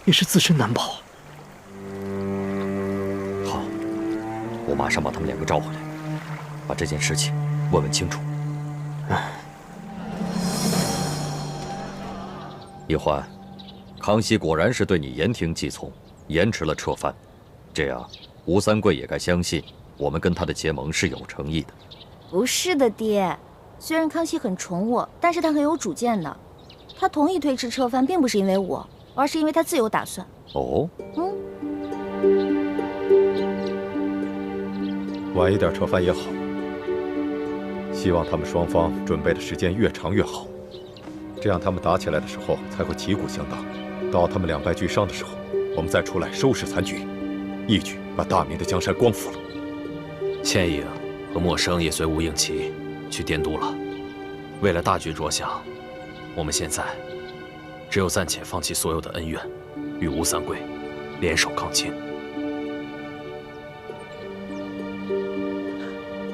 也是自身难保。好，我马上把他们两个召回来，把这件事情问问清楚。奕欢，康熙果然是对你言听计从，延迟了撤藩，这样吴三桂也该相信，我们跟他的结盟是有诚意的。不是的，爹。虽然康熙很宠我，但是他很有主见的。他同意推迟撤藩，并不是因为我，而是因为他自有打算。哦。晚一点撤藩也好，希望他们双方准备的时间越长越好，这样他们打起来的时候才会旗鼓相当。到他们两败俱伤的时候，我们再出来收拾残局，一举把大明的江山光复了。倩影和默笙也随吴应奇去滇都了。为了大局着想，我们现在只有暂且放弃所有的恩怨，与吴三桂联手抗清。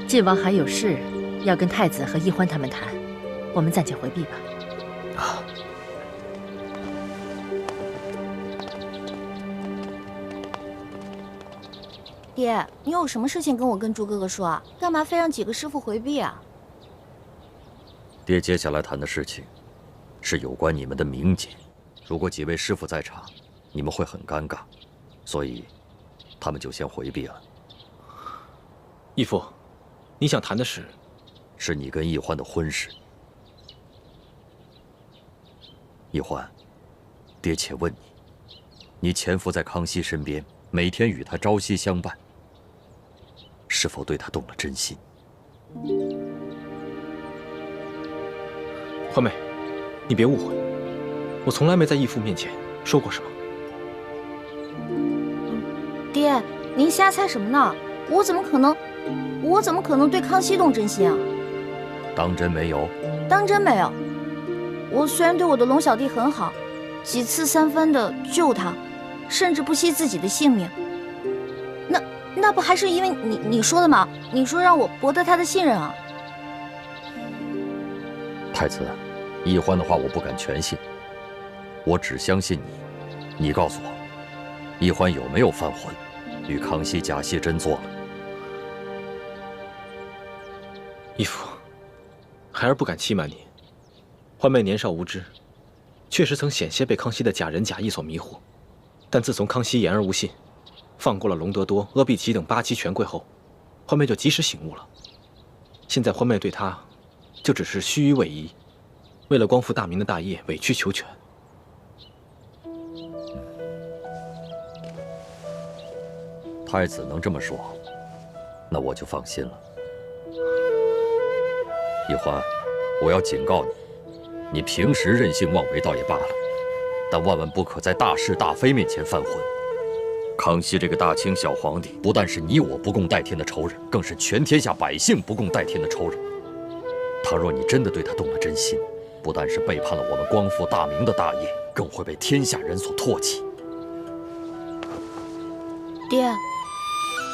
晋王还有事要跟太子和奕欢他们谈，我们暂且回避吧。爹，你有什么事情跟我跟朱哥哥说啊？干嘛非让几个师傅回避啊？爹接下来谈的事情，是有关你们的名节。如果几位师傅在场，你们会很尴尬，所以他们就先回避了。义父，你想谈的是你跟奕欢的婚事。奕欢，爹且问你，你潜伏在康熙身边，每天与他朝夕相伴，是否对他动了真心？欢妹，你别误会，我从来没在义父面前说过什么。爹，您瞎猜什么呢？我怎么可能对康熙动真心啊？当真没有？当真没有。我虽然对我的龙小弟很好，几次三番的救他，甚至不惜自己的性命。那不还是因为你说的吗？你说让我博得他的信任啊。太子，奕欢的话我不敢全信，我只相信你。你告诉我，奕欢有没有犯浑，与康熙假戏真做了？义父，孩儿不敢欺瞒您，欢妹年少无知，确实曾险些被康熙的假仁假义所迷惑。但自从康熙言而无信，放过了隆德多、阿必齐等8旗权贵后，欢妹就及时醒悟了。现在欢妹对他，就只是虚与委蛇，为了光复大明的大业委曲求全。太子能这么说，那我就放心了。奕欢，我要警告你，你平时任性妄为倒也罢了，但万万不可在大是大非面前犯浑。康熙这个大清小皇帝，不但是你我不共戴天的仇人，更是全天下百姓不共戴天的仇人。倘若你真的对他动了真心，不但是背叛了我们光复大明的大业，更会被天下人所唾弃。爹，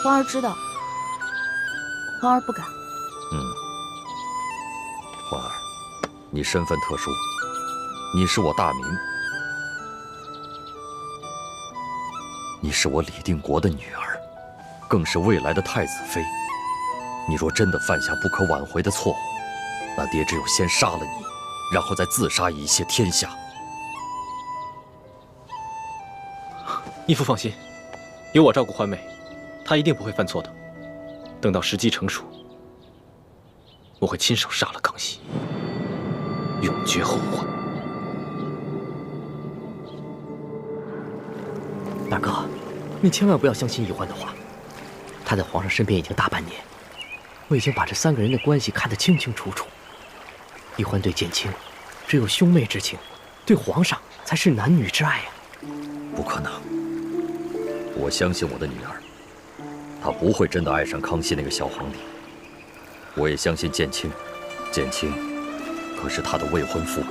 皇儿知道，皇儿不敢。欢儿，你身份特殊，你是我大明，你是我李定国的女儿，更是未来的太子妃。你若真的犯下不可挽回的错误，那爹只有先杀了你，然后再自杀以谢天下。义父放心，有我照顾欢妹，她一定不会犯错的。等到时机成熟，我会亲手杀了康熙，永绝后患。大哥，你千万不要相信奕欢的话。他在皇上身边已经大半年，我已经把这3个人的关系看得清清楚楚。奕欢对建清只有兄妹之情，对皇上才是男女之爱呀。不可能，我相信我的女儿，她不会真的爱上康熙那个小皇帝。我也相信建清，建清可是他的未婚夫。